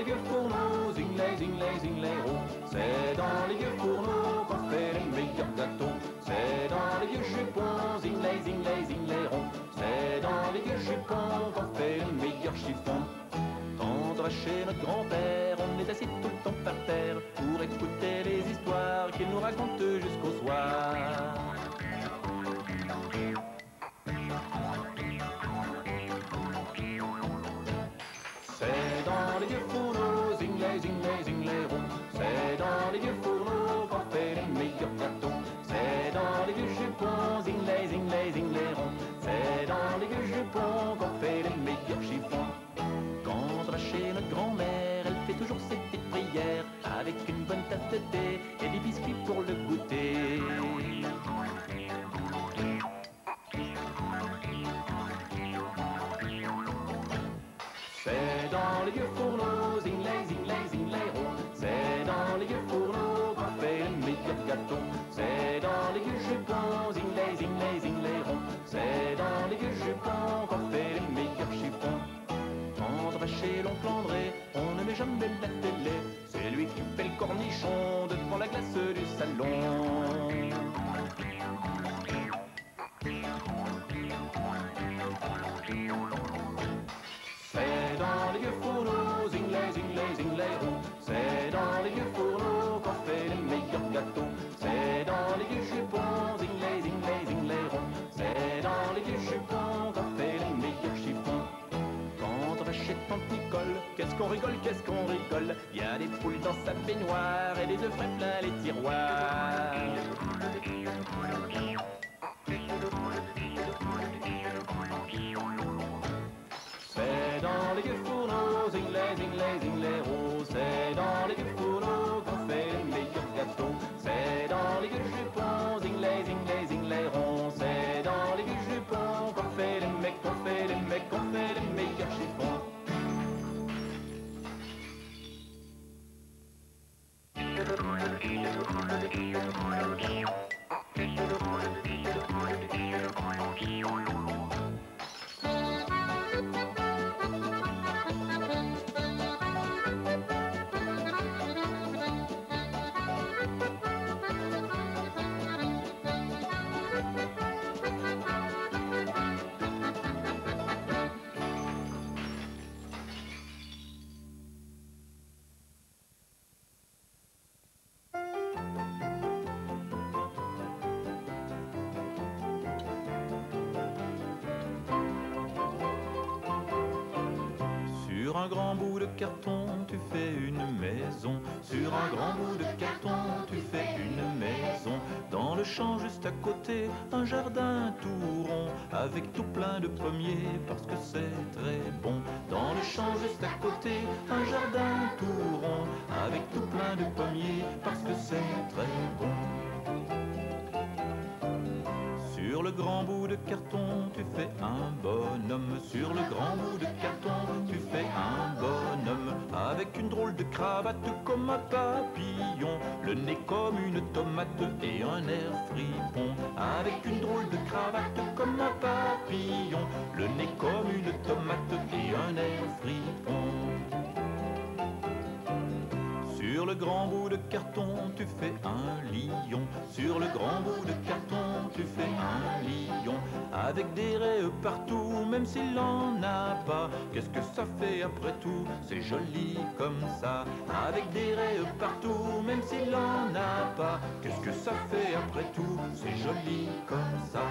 les vieux fourneaux, zinglay, zinglay, zinglay, oh. C'est dans les vieux fourneaux qu'on fait les meilleurs gâteaux. C'est dans les vieux jupons, zinglay, zinglay, zinglay, oh. C'est dans les vieux jupons qu'on fait les meilleurs chiffons. Quand on va chez notre grand-père, on est assis tout le temps par terre pour écouter les histoires qu'il nous raconte jusqu'au soir. C'est dans les vieux fourneaux, zinglay, zinglay, zinglay, rond. C'est dans les vieux fourneaux qu'on fait les meilleurs gâteaux. C'est dans les vieux jupons, zinglay, zinglay, zinglay, rond. C'est dans les vieux jupons qu'on fait les meilleurs chiffons. Quand on va chez notre grand-mère, elle fait toujours ses petites prières avec une bonne tasse de thé et des biscuits pour le goûter. C'est dans les vieux fourneaux, zinglay, zinglay, zinglay, rond. C'est dans les vieux fourneaux qu'on fait les meilleurs gâteaux. C'est dans les vieux jupons, zinglay, zinglay, zinglay, rond. C'est dans les vieux jupons qu'on fait les meilleurs chiffons. Quand on va chez l'oncle André, on ne met jamais la télé. C'est lui qui fait le cornichon devant la glace du salon. C'est dans les vieux fourneaux, zinglay, zinglay, zinglay, rond. C'est dans les vieux fourneaux qu'on fait les meilleurs gâteaux. C'est dans les vieux jupons, zinglay, zinglay, zinglay, rond. C'est dans les vieux jupons qu'on fait les meilleurs chiffons. Quand on va chez tante Nicole, qu'est-ce qu'on rigole, qu'est-ce qu'on rigole. Il y a des poules dans sa baignoire et des œufs frais plein les tiroirs. C'est dans les vieux fourneaux, zinglay, zinglay, zinglay, rose. C'est dans les vieux fourneaux qu'on fait les meilleurs gâteaux. C'est dans les vieux jupons, zinglay, zinglay, zinglay, rond. C'est dans les vieux jupons qu'on fait les mecs, qu'on fait les mecs, qu'on fait les meilleurs chiffons. Sur un grand bout de carton, tu fais une maison. Sur un grand bout de carton, tu fais une maison. Dans le champ juste à côté, un jardin tout rond, avec tout plein de pommiers, parce que c'est très bon. Dans le champ juste à côté, un jardin tout rond, avec tout plein de pommiers, parce que c'est très bon. Sur le grand bout de carton, tu fais un bonhomme. Sur le grand bout de carton, tu fais un bonhomme. Avec une drôle de cravate comme un papillon, le nez comme une tomate et un air fripon. Avec une drôle de cravate comme un papillon, le nez comme une tomate et un air fripon. Sur le grand bout de carton, tu fais un lion. Sur le grand bout de carton, tu fais un lion. Avec des raies partout, même s'il n'en a pas. Qu'est-ce que ça fait après tout? C'est joli comme ça. Avec des raies partout, même s'il n'en a pas. Qu'est-ce que ça fait après tout? C'est joli comme ça.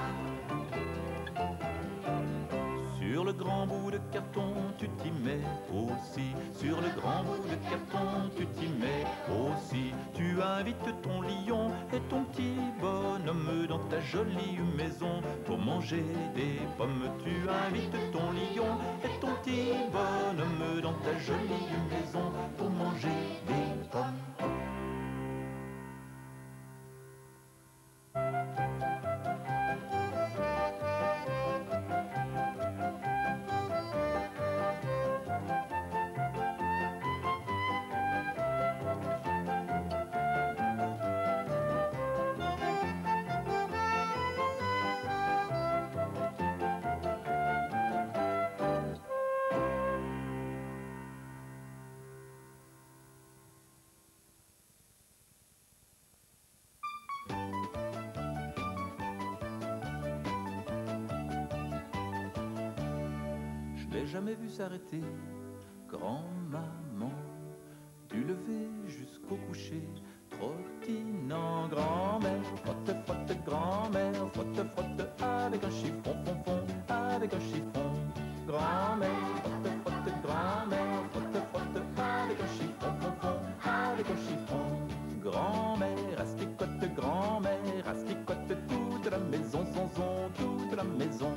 Sur le grand bout de carton, tu t'y mets aussi. Sur le grand bout de carton, tu t'y mets aussi. Tu invites ton lion et ton petit bonhomme dans ta jolie maison pour manger des pommes. Tu invites ton lion et ton petit bonhomme dans ta jolie maison pour manger des pommes. je l'ai jamais vu s'arrêter. Grand-maman, du lever jusqu'au coucher, trottinant. Grand-mère, frotte, frotte, grand-mère, frotte, frotte, avec un chiffon, fon, fon, avec un chiffon. Grand-mère, frotte, frotte, grand-mère, frotte, frotte, avec un chiffon, fon, fon, avec un chiffon. Grand-mère, asticote, grand-mère, asticote, toute la maison, zon, zon, toute la maison.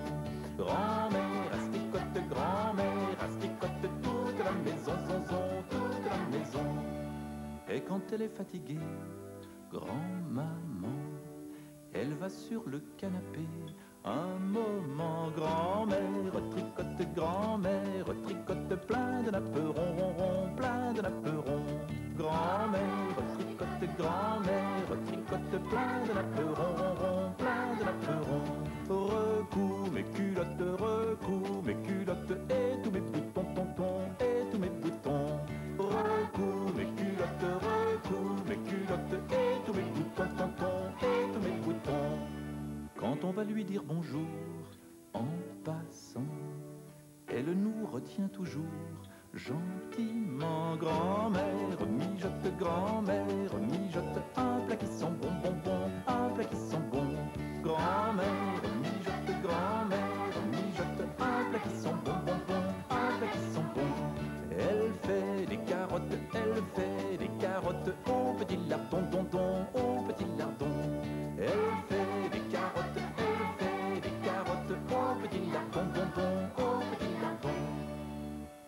Grand-mère, asticote, grand-mère, asticote, toute la maison, zon, zon, toute la maison. Et quand elle est fatiguée, grand-maman, elle va sur le canapé. Un moment, grand-mère, tricote, grand-mère, tricote, plein de nappes, rond, rond, rond, plein de nappes, rond. Grand-mère, tricote, grand-mère, tricote, plein de nappes, rond, rond, rond, plein de nappes, rond. Recouds mes culottes, et tous mes boutons, tonton, et tous mes boutons. Recouds mes culottes, et tous mes boutons, tonton, et tous mes boutons. Quand on va lui dire bonjour, en passant, elle nous retient toujours, gentiment. Grand-mère, mijote, un plat qui sent bon, bon, bon, un plat qui sent bon. Grand-mère, mijote, un plat qui sent bon, bon, bon, un plat qui sent bon. Elle fait des carottes, au petit lardon, tonton, au petit lardon. Elle fait des carottes, au petit lardon, tonton, au petit lardon.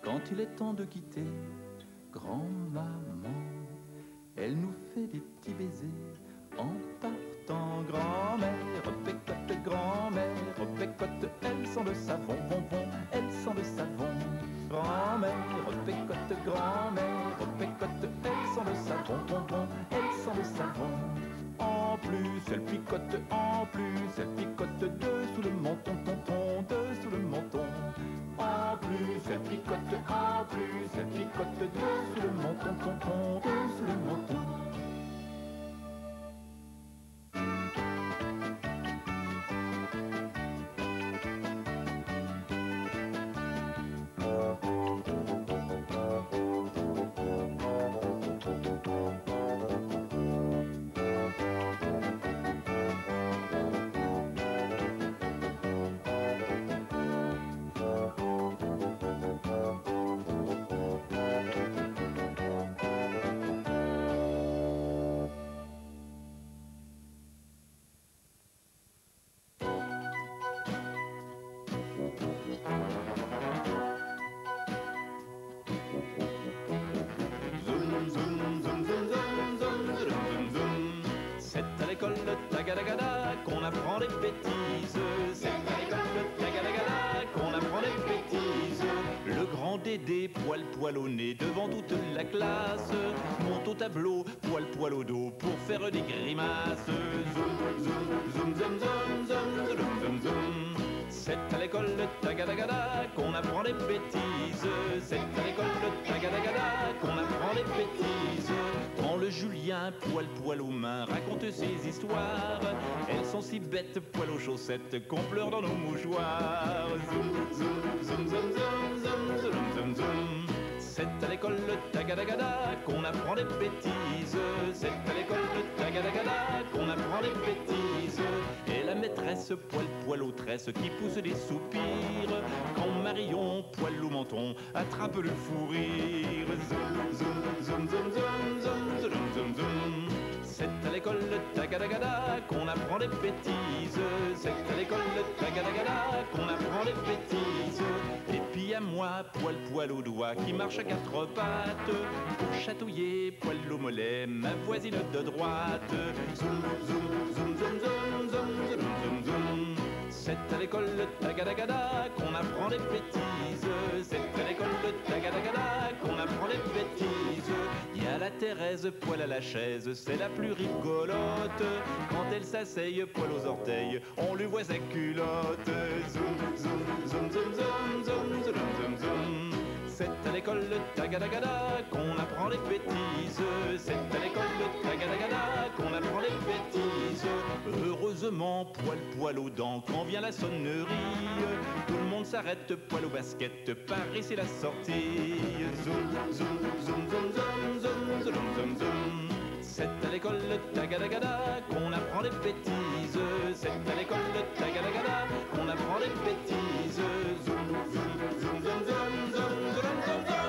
Quand il est temps de quitter, grand-maman, elle nous fait des petits baisers en partant. Grand-mère, pécote, elle sent le savon, bon, bon, elle sent le savon. Grand-mère, pécote, elle sent le savon, bon, bon, elle sent le savon. En plus, elle picote, dessous le menton, tonton, dessous le menton. En plus, elle picote, dessous le menton, tonton, dessous le menton. Tagadagada, qu'on apprend des bêtises. C'est à l'école tagadagada qu'on apprend des bêtises. Le grand Dédé, poil au nez devant toute la classe, monte au tableau, poil au dos pour faire des grimaces. Zoom, zoom. C'est à l'école tagadagada qu'on apprend des bêtises. C'est à l'école tagadagada qu'on apprend des bêtises. Quand le Julien, poil aux mains, raconte ses histoires, elles sont si bêtes, poil aux chaussettes, qu'on pleure dans nos mouchoirs. Zoom. C'est à l'école tagadagada qu'on apprend des bêtises. C'est à l'école tagadagada qu'on apprend des bêtises. Et la maîtresse, poil aux tresses, qui pousse des soupirs, quand Marion, poil au menton, attrape le fou rire. Zoom. C'est à l'école tagadagada qu'on apprend des bêtises. C'est à l'école tagadagada qu'on apprend des bêtises. Et puis à moi, poil au doigt, qui marche à quatre pattes, pour chatouiller, poil au mollet, ma voisine de droite. Zoom. C'est à l'école tagadagada qu'on apprend des bêtises. C'est à l'école tagadagada qu'on apprend des bêtises. Il y a la Thérèse, poil à la chaise, c'est la plus rigolote. Quand elle s'asseye, poil aux orteils, on lui voit sa culotte. Zoom. C'est à l'école tagadagada qu'on apprend les bêtises. C'est à l'école tagadagada qu'on apprend les bêtises. Heureusement, poil poil aux dents, quand vient la sonnerie, tout le monde s'arrête, poil au basket, Paris c'est la sortie. Zoom, zoom, zoom, zoom, zoom, zoom, zoom, zoom, zoom. C'est à l'école tagadagada qu'on apprend les bêtises. C'est à l'école tagadagada qu'on apprend les bêtises. Zoom, zoom, zoom, zoom, zoom, zoom, zoom, zoom, zoom.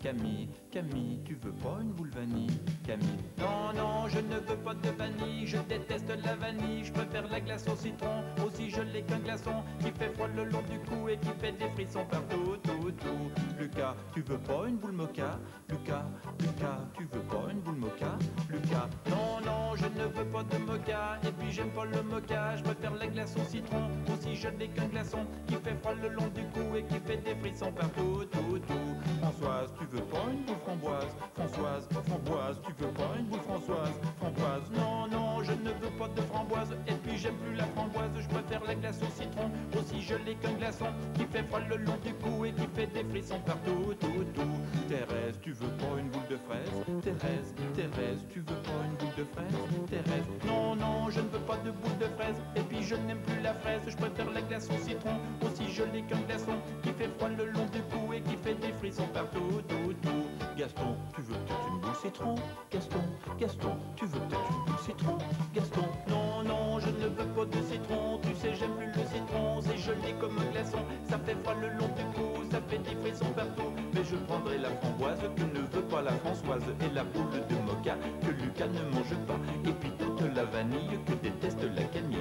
Camille, Camille, tu veux pas une boule vanille? Camille, non, non, je ne veux pas de vanille, je déteste la vanille, je préfère la glace au citron, aussi je l'ai qu'un glaçon qui fait froid le long du cou et qui fait des frissons partout, tout, tout. Lucas, tu veux pas une boule mocha? Lucas, Lucas, tu veux pas une boule mocha? Lucas, non, non, je ne veux pas de mocha, et puis j'aime pas le mocha, je préfère la glace au citron, aussi je n'ai qu'un glaçon qui fait froid le long du cou et qui fait des frissons partout, tout, tout. Françoise, tu veux pas une boule framboise? Françoise, framboise, tu veux pas une boule Françoise? Framboise, non, non, je ne veux pas de framboise, et puis j'aime plus la framboise, je préfère la glace au citron, aussi je l'ai qu'un glaçon qui fait froid le long du cou et qui fait des frissons partout, tout, tout. Thérèse, tu veux pas une boule de fraise? Thérèse, Thérèse, tu veux pas une boule de fraise? Thérèse, non, non, je ne veux pas de boule de fraise, et puis je n'aime plus la fraise, je préfère la glace au citron, aussi je l'ai qu'un glaçon qui fait froid le long du cou et qui fait des frissons partout, tout, tout. Gaston, tu veux peut-être une boule citron? Gaston, Gaston, tu veux peut-être une boule citron? Gaston, non, non, je ne veux pas de citron, tu sais j'aime plus le citron, c'est gelé comme un glaçon, ça fait froid le long du cou, ça fait des frissons partout, mais je prendrai la framboise que ne veut pas la Françoise, et la boule de mocha que Lucas ne mange pas, et puis toute la vanille que déteste la Camille.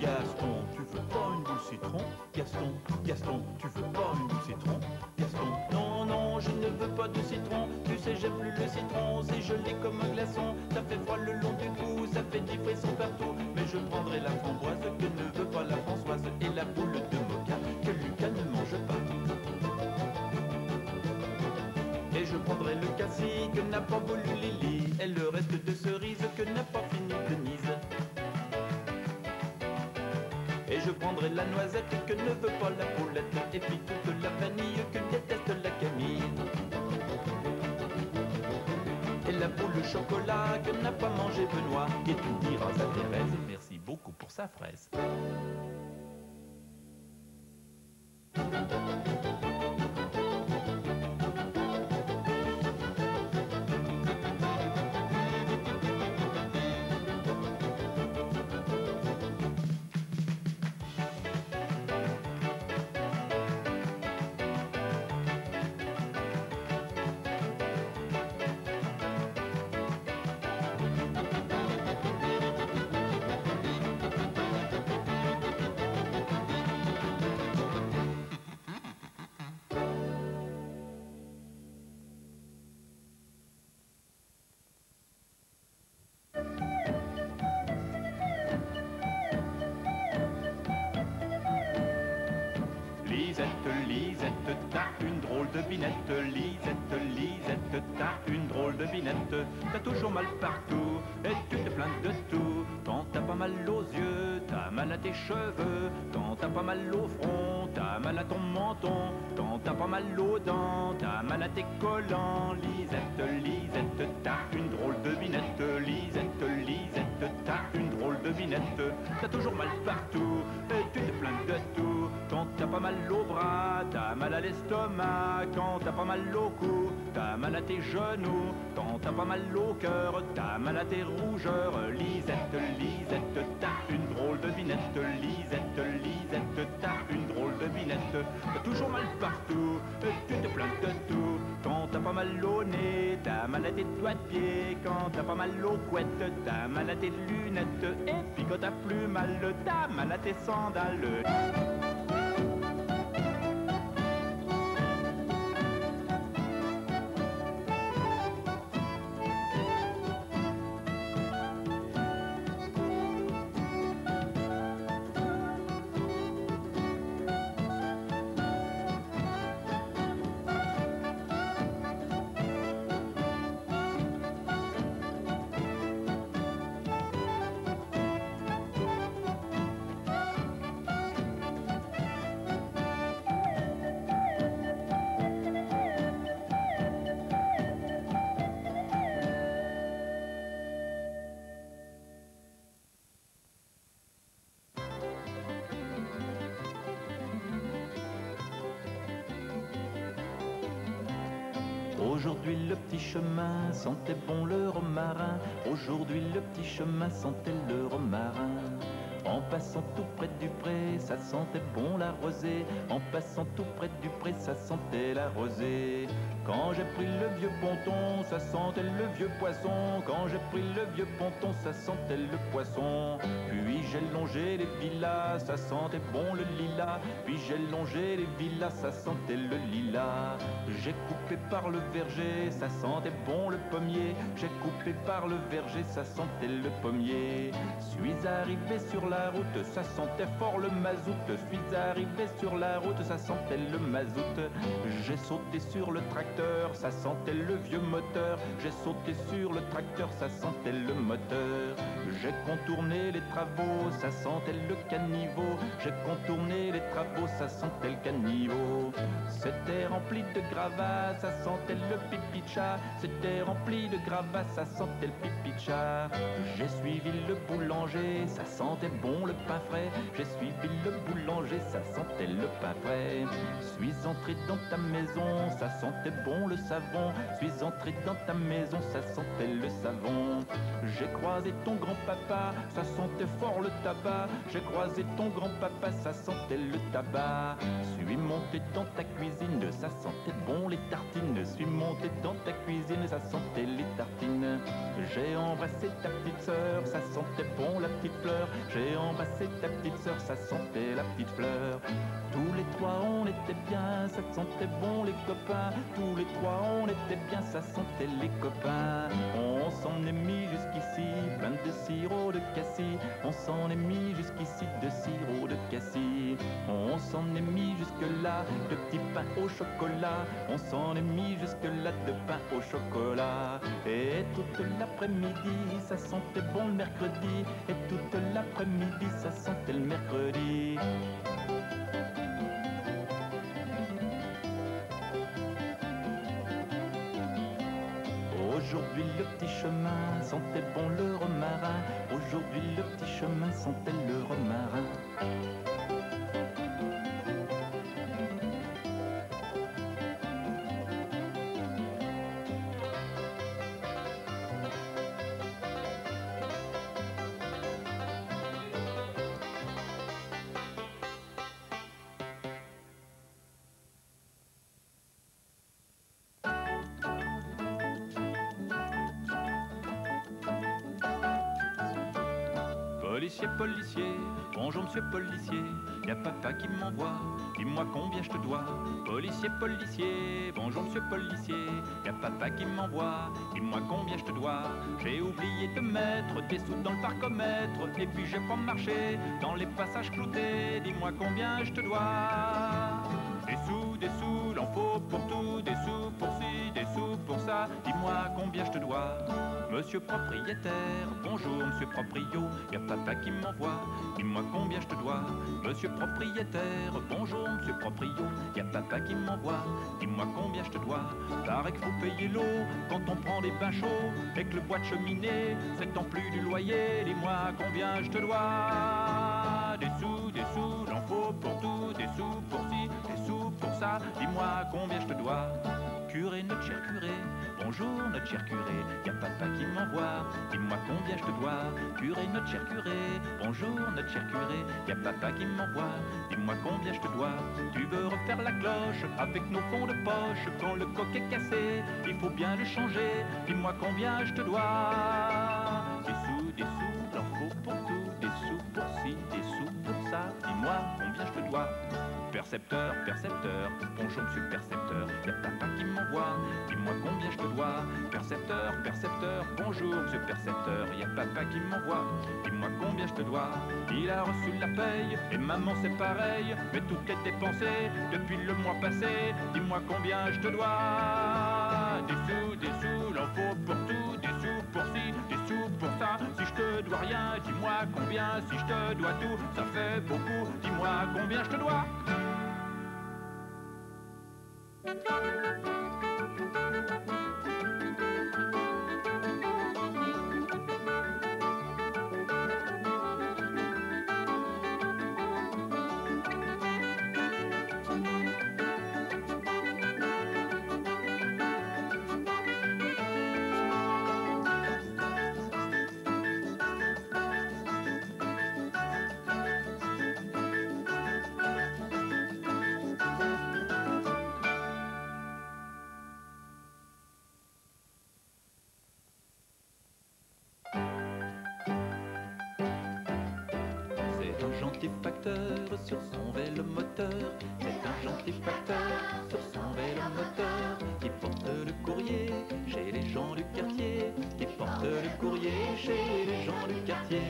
Gaston, tu veux pas une boule citron? Gaston, Gaston, tu veux pas une boule citron? Gaston, non, non, je ne veux pas de citron, tu sais j'aime plus le citron, c'est gelé comme un glaçon, ça fait froid le long du cou, ça fait des frissons partout, mais je prendrai la framboise que ne veut pas la Françoise, et la boule de mocha que Lucas ne mange pas. Et je prendrai le cassis que n'a pas voulu Lily, et le reste de cerises que n'a pas fini Denise. Et je prendrai la noisette que ne veut pas la poulette, et puis toute la vanille que déteste la Camille. Et la boule de chocolat que n'a pas mangé Benoît, et tu diras à Thérèse, merci beaucoup pour sa fraise. Lisette, t'as une drôle de binette. Lisette, Lisette, t'as une drôle de binette. T'as toujours mal partout et tu te plains de tout. Quand t'as pas mal aux yeux, t'as mal à tes cheveux. Quand t'as pas mal au front, t'as mal à ton menton. Quand t'as pas mal aux dents, t'as mal à tes collants. Lisette, Lisette, t'as une drôle de binette. Lisette, Lisette, t'as une drôle de binette. T'as toujours mal partout et tu te plains de tout. Quand t'as pas mal au bras, t'as mal à l'estomac. Quand t'as pas mal au cou, t'as mal à tes genoux. Quand t'as pas mal au cœur, t'as mal à tes rougeurs. Lisette, Lisette, t'as une drôle de binette. Lisette, Lisette, t'as une drôle de binette. T'as toujours mal partout, et tu te plains de tout. Quand t'as pas mal au nez, t'as mal à tes doigts de pied. Quand t'as pas mal aux couettes, t'as mal à tes lunettes. Et puis quand t'as plus mal, t'as mal à tes sandales. Aujourd'hui le petit chemin sentait bon le romarin. Aujourd'hui le petit chemin sentait le romarin. En passant tout près du pré, ça sentait bon la rosée. En passant tout près du pré, ça sentait la rosée. Quand j'ai pris le vieux ponton, ça sentait le vieux poisson. Quand j'ai pris le vieux ponton, ça sentait le poisson. Puis j'ai longé les villas, ça sentait bon le lilas. Puis j'ai longé les villas, ça sentait le lilas. J'ai coupé par le verger, ça sentait bon le pommier. J'ai coupé par le verger, ça sentait le pommier. Suis arrivé sur la route, ça sentait fort le mazout. Suis arrivé sur la route, ça sentait le mazout. J'ai sauté sur le tracteur, ça sentait le vieux moteur. J'ai sauté sur le tracteur, ça sentait le moteur. J'ai contourné les travaux, ça sentait le caniveau. J'ai contourné les travaux, ça sentait le caniveau. C'était rempli de gravats, ça sentait le pipi de chat. C'était rempli de gravats, ça sentait le pipi de chat. J'ai suivi le boulanger, ça sentait bon le pain frais. J'ai suivi le boulanger, ça sentait le pain frais. Suis entré dans ta maison, ça sentait bon le savon. Suis entré dans ta maison, ça sentait le savon. J'ai croisé ton grand-papa, ça sentait fort le tabac. J'ai croisé ton grand-papa, ça sentait le tabac. Suis monté dans ta cuisine, ça sentait bon les tartines. Suis monté dans ta cuisine, ça sentait les tartines. J'ai embrassé ta petite sœur, ça sentait bon la petite fleur. J'ai embrassé ta petite sœur, ça sentait la petite fleur. Tous les trois on était bien, ça sentait bon les copains. Tous les trois on était bien, ça sentait les copains. On s'en est mis jusqu'ici, plein de sirop de cassis. On s'en est mis jusqu'ici de sirop de cassis. On s'en est mis jusque-là de petits pains au chocolat. On s'en est mis jusque-là de pain au chocolat. Et toute l'après-midi, ça sentait bon le mercredi. Et toute l'après-midi, ça sentait le mercredi. Aujourd'hui le petit chemin sentait bon le romarin. Aujourd'hui le petit chemin sentait le romarin. Policier, policier, bonjour monsieur policier, y'a papa qui m'envoie, dis-moi combien je te dois. Policier, policier, bonjour monsieur policier, y'a papa qui m'envoie, dis-moi combien je te dois. J'ai oublié de mettre des sous dans le parcomètre, et puis j'ai pas marché dans les passages cloutés, dis-moi combien je te dois. Des sous, l'en faut pour tout, des sous pour ci, des sous pour ça, dis-moi combien je te dois. Monsieur propriétaire, bonjour monsieur proprio, y'a papa qui m'envoie, dis-moi combien je te dois. Monsieur propriétaire, bonjour monsieur proprio, y'a papa qui m'envoie, dis-moi combien je te dois. Paraît qu'il faut payer l'eau quand on prend des bains chauds, et que le bois de cheminée, c'est en plus du loyer, dis-moi combien je te dois. Des sous, l'en faut pour tout, des sous pour ci, des sous pour ça, dis-moi combien je te dois. Curé, notre cher curé, bonjour notre cher curé, y'a papa qui m'envoie, dis-moi combien je te dois. Curé, notre cher curé, bonjour notre cher curé, y'a papa qui m'envoie, dis-moi combien je te dois. Tu veux refaire la cloche avec nos fonds de poche, quand le coq est cassé, il faut bien le changer, dis-moi combien je te dois. Des sous, l'en faut pour tout, des sous pour ci, des sous pour ça, dis-moi combien je te dois. Percepteur, percepteur, bonjour monsieur percepteur, y'a papa qui m'envoie, dis-moi combien je te dois. Percepteur, percepteur, bonjour monsieur percepteur, y'a papa qui m'envoie, dis-moi combien je te dois. Il a reçu la paye, et maman c'est pareil, mais tout est dépensé depuis le mois passé, dis-moi combien je te dois. Des sous, l'en faut pour tout, des sous pour ci, des sous pour ça. Si je te dois rien, dis-moi combien. Si je te dois tout, ça fait beaucoup, dis-moi combien je te dois. un gentil facteur sur son vélo moteur. C'est un gentil facteur sur son vélo moteur qui porte le courrier chez les gens du quartier, qui porte le courrier chez les gens du quartier.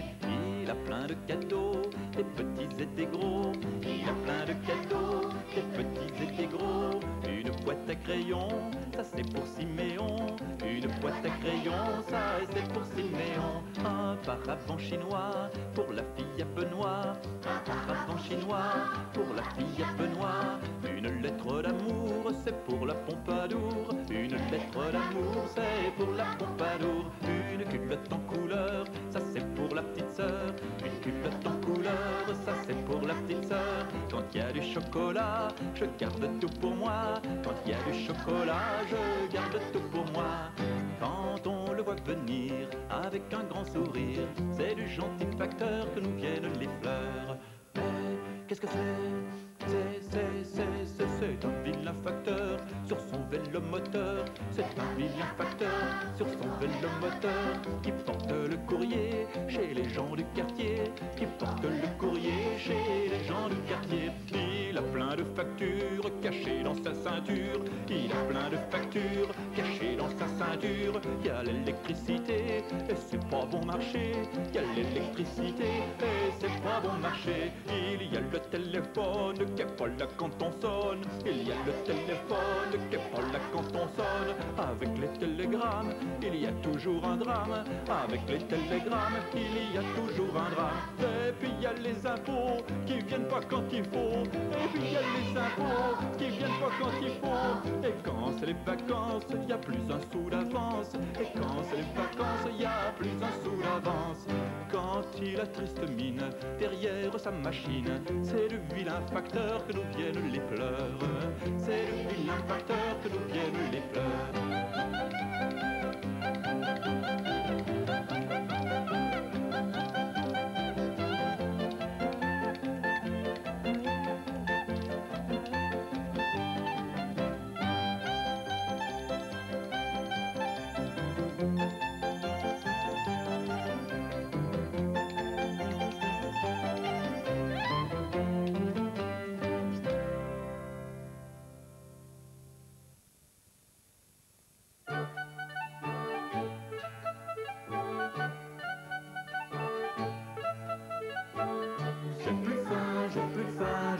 Il a plein de cadeaux, des petits et des gros. Il a plein de cadeaux, des petits et des gros. Une boîte à crayons, ça c'est pour Siméon. Une boîte à crayons, ça c'est pour Siméon. Un paravent chinois pour la fille à Benoît. Un paravent chinois pour la fille à Benoît. Une lettre d'amour, c'est pour la Pompadour. Une lettre d'amour, c'est pour la Pompadour. Une culotte en couleur, ça c'est pour la petite sœur. Une culotte en couleur, ça c'est pour la petite sœur. Quand il y a du chocolat, je garde tout pour moi. Quand il y a du chocolat, je garde tout pour moi. Quand on le voit venir avec un grand sourire, c'est du gentil facteur que nous viennent les fleurs. Mais qu'est-ce que c'est? C'est un vilain facteur sur son vélo moteur. C'est un vilain facteur sur son vélo moteur qui porte le courrier chez les gens du quartier, qui porte le courrier chez les gens du quartier. Il a plein de factures cachées dans sa ceinture. Il a plein de factures cachées dans sa ceinture. Il y a l'électricité et c'est pas bon marché. Il y a l'électricité et c'est pas bon marché. Il y a le téléphone qui est pas là quand on sonne. Il y a le téléphone qui est pas là quand on sonne. Avec les télégrammes, il y a toujours un drame. Avec les télégrammes, il y a toujours un drame. Et puis il y a les impôts qui viennent pas quand il faut. Et puis il y a les impôts qui viennent pas quand il faut. Et quand c'est les vacances, il y a plus un sou d'avance. Et quand c'est les vacances, il y a plus un sou d'avance. Quand il a triste mine derrière sa machine, c'est le vilain facteur que nous viennent les pleurs. C'est le vilain facteur que nous viennent les pleurs.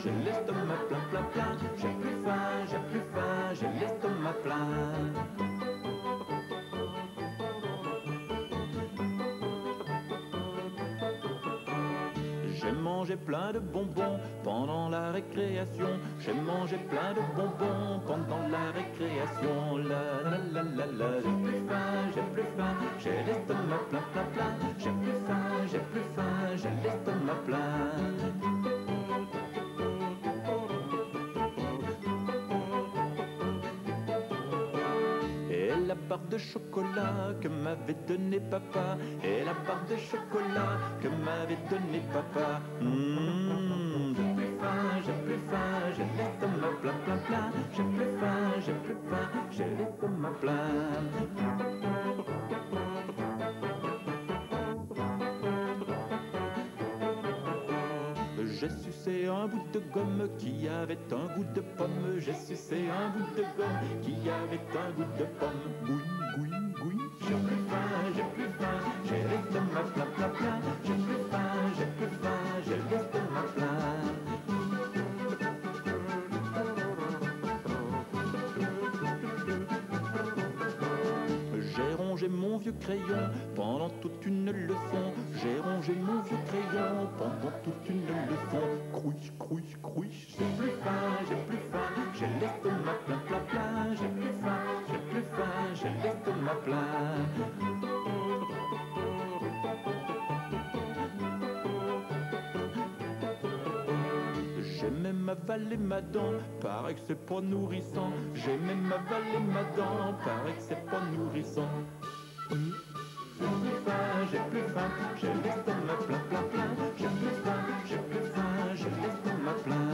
J'ai l'estomac plein, plein, plein. J'ai plus faim, j'ai l'estomac plein. J'ai mangé plein de bonbons pendant la récréation. J'ai mangé plein de bonbons pendant la récréation. La la la la la. J'ai plus faim, j'ai l'estomac plein, plein, plein. J'ai plus faim, j'ai l'estomac plein. La barre de chocolat que m'avait donné papa, et la barre de chocolat que m'avait donné papa. J'ai plus faim, j'ai l'estomac plein, plein, plein. J'ai plus faim, j'ai l'estomac plein. J'ai sucé un bout de gomme qui avait un goût de pomme. J'ai sucé un bout de gomme qui avait un goût de pomme. Gouin, gouin, gouin. J'ai plus faim, j'ai l'estomac plein, plein, plein. J'ai plus faim, j'ai l'estomac plein. J'ai rongé mon vieux crayon pendant toute une leçon. J'ai rongé mon vieux crayon pendant toute une leçon. Crouiche, crouiche, crouiche. J'ai plus faim, j'ai l'estomac plein, plein, plein. J'ai plus faim, j'ai l'estomac plein. J'ai même avalé ma dent, paraît que c'est pas nourrissant. J'ai même avalé ma dent, paraît que c'est pas nourrissant. J'ai plus faim, j'ai l'estomac plein, plein, plein. J'ai plus faim, j'ai l'estomac plein.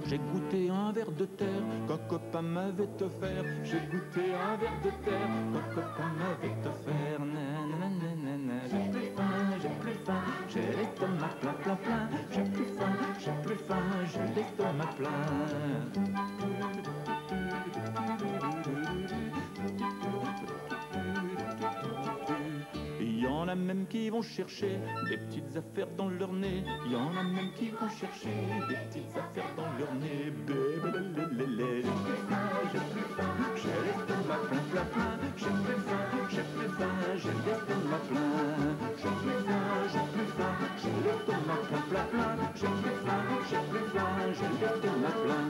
J'ai goûté un verre de terre qu'un copain copain m'avait offert. J'ai goûté un verre de terre qu'un copain m'avait offert. Nanana, j'ai plus faim, j'ai l'estomac plein, plein, plein. J'ai plus faim, j'ai l'estomac plein. Il y en a même qui vont chercher des petites affaires dans leur nez. Il y en a même qui vont chercher des petites affaires dans leur nez. Bébélélélé. J'ai plus faim, j'ai l'estomac plein, plein, plein. J'ai plus faim, j'ai l'estomac plein. J'ai plus faim, j'ai l'estomac plein, plein, plein. J'ai plus faim, j'ai l'estomac plein.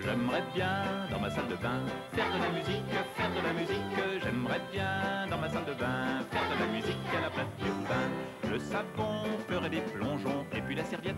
J'aimerais bien, dans ma salle de bain, faire de la musique, faire de la musique. J'aimerais bien, dans ma salle de bain, faire de la musique à la place du bain. Le savon ferait des plongeons, et puis la serviette,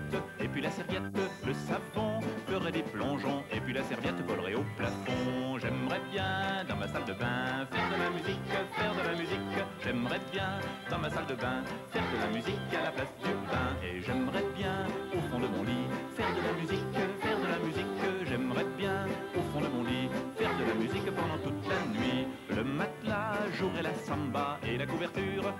le savon ferait des plongeons, et puis la serviette volerait au plafond. J'aimerais bien, dans ma salle de bain, faire de la musique, faire de la musique. J'aimerais bien, dans ma salle de bain, faire de la musique à la place du bain. Et j'aimerais bien, au fond de mon lit, faire de la musique, faire de la musique. J'aimerais bien, au fond de mon lit, faire de la musique pendant toute la nuit. Le matelas jouerait la samba et la couverture,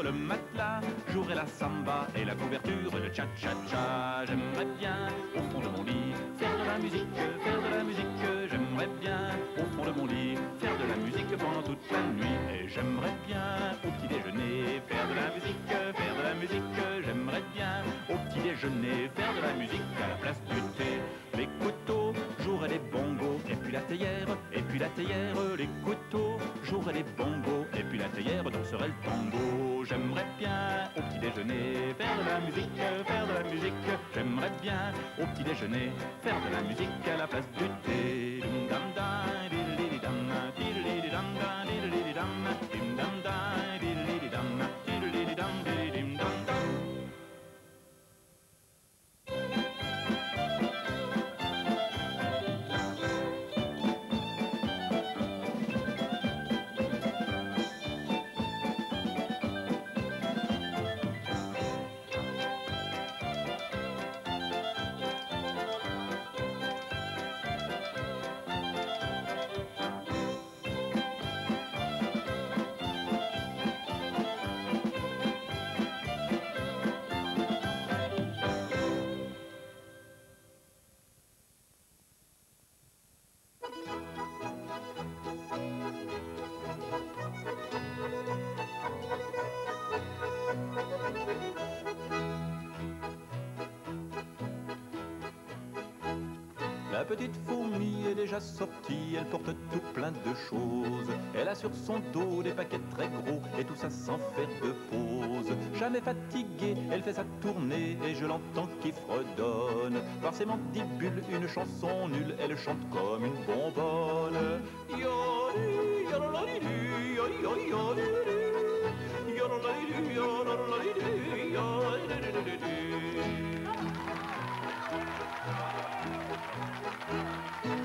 le matelas jouerait la samba et la couverture, le cha-cha-cha. J'aimerais bien, au fond de mon lit, faire de la musique, faire de la musique. J'aimerais bien, au fond de mon lit, faire de la musique pendant toute la nuit. Et j'aimerais bien, au petit déjeuner, faire de la musique, faire de la musique. J'aimerais bien, au petit déjeuner, faire de la musique à la place du thé. Les couteaux joueraient les bongos, et puis la théière, les couteaux joueraient les bongos, et puis la théière danserait le tango. J'aimerais bien, au petit déjeuner, faire de la musique, faire de la musique. J'aimerais bien, au petit déjeuner, faire de la musique à la place du thé. La petite fourmi est déjà sortie, elle porte tout plein de choses. Elle a sur son dos des paquets très gros, et tout ça sans faire de pause. Jamais fatiguée, elle fait sa tournée, et je l'entends qui fredonne. Par ses mandibules, une chanson nulle, elle chante comme une bonbonne.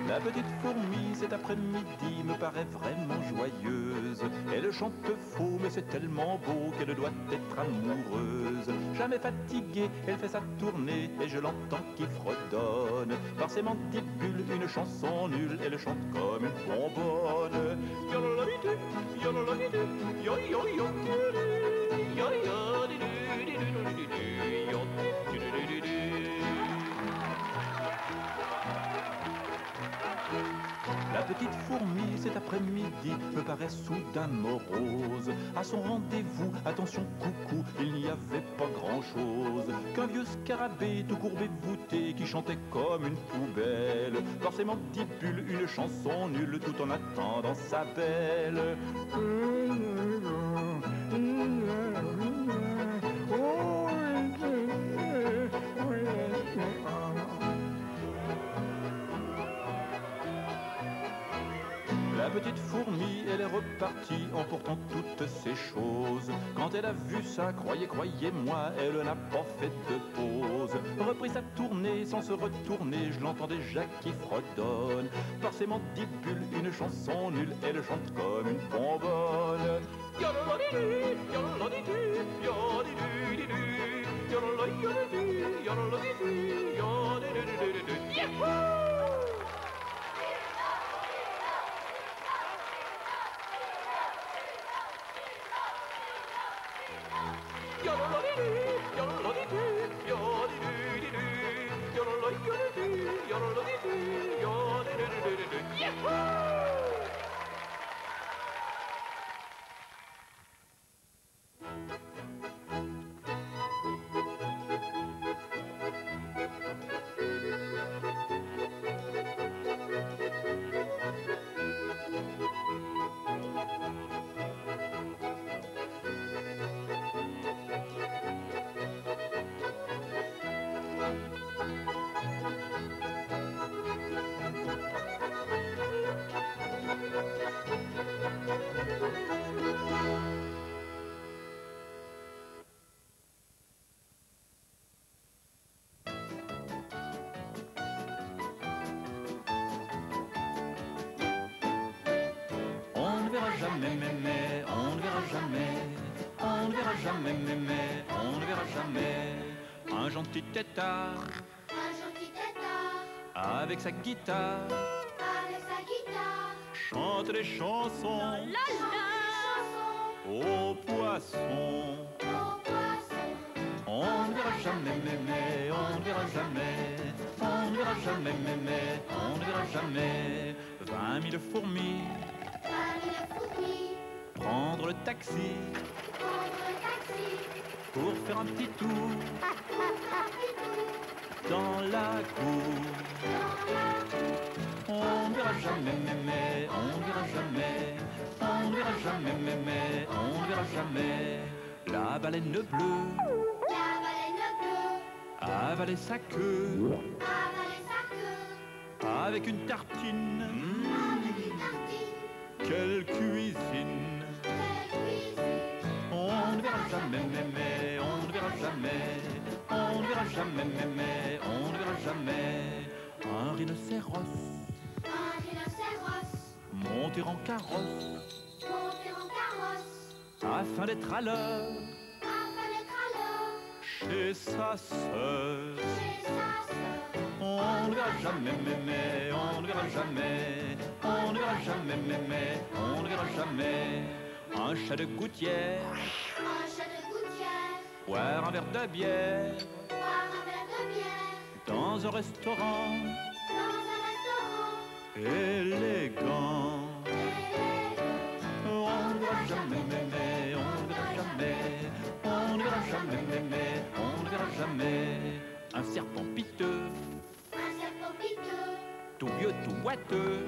La petite fourmi cet après-midi me paraît vraiment joyeuse. Elle chante faux mais c'est tellement beau qu'elle doit être amoureuse. Jamais fatiguée, elle fait sa tournée et je l'entends qui fredonne. Par ses mandibules, une chanson nulle, elle chante comme une bonbonne. La petite fourmi cet cet après-midi me paraît soudain morose. À son rendez-vous, attention coucou, il n'y avait pas grand-chose qu'un vieux scarabée tout courbé voûté qui chantait comme une poubelle, forcément dibule une chanson nulle tout en attendant sa belle. La petite fourmi, elle est repartie emportant toutes ces choses. Quand elle a vu ça, croyez-moi, elle n'a pas fait de pause. Reprit sa tournée sans se retourner, je l'entends déjà qui fredonne. Par ses mandibules, une chanson nulle, elle chante comme une bonbonne. Jamais, mais on ne verra jamais, on ne verra jamais, mais on ne verra jamais. Un gentil tétard, avec sa guitare, chante les chansons aux poissons. On ne verra jamais, mais on ne verra jamais, on ne verra jamais, mais on ne verra jamais. 20 000 fourmis. Prendre le taxi pour faire un petit tour dans la cour. On ne verra jamais, mais on ne verra jamais, on ne verra jamais, mais on ne verra jamais. La baleine bleue avaler sa queue avec une tartine. Quelle cuisine! On ne verra jamais, mais on ne verra jamais, on ne verra jamais, mais on ne verra jamais. Un rhinocéros monter en carrosse afin d'être à l'heure chez sa sœur. On ne verra jamais, mais on ne verra jamais, on ne verra jamais, mais on ne verra jamais. Un chat de gouttière, boire un verre de bière, dans un restaurant élégant. On ne verra jamais, mais on ne verra jamais, on ne verra jamais, mais on ne verra jamais. Un serpent piteux, tout vieux, tout boiteux,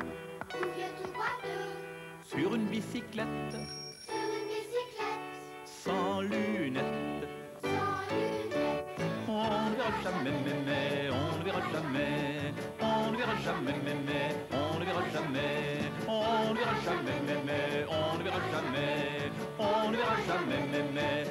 sur une bicyclette, sans lunettes. On ne verra jamais, mais on ne verra jamais, on ne verra jamais, mais on ne verra jamais, on ne verra jamais, mais on ne verra jamais, on ne verra jamais, mais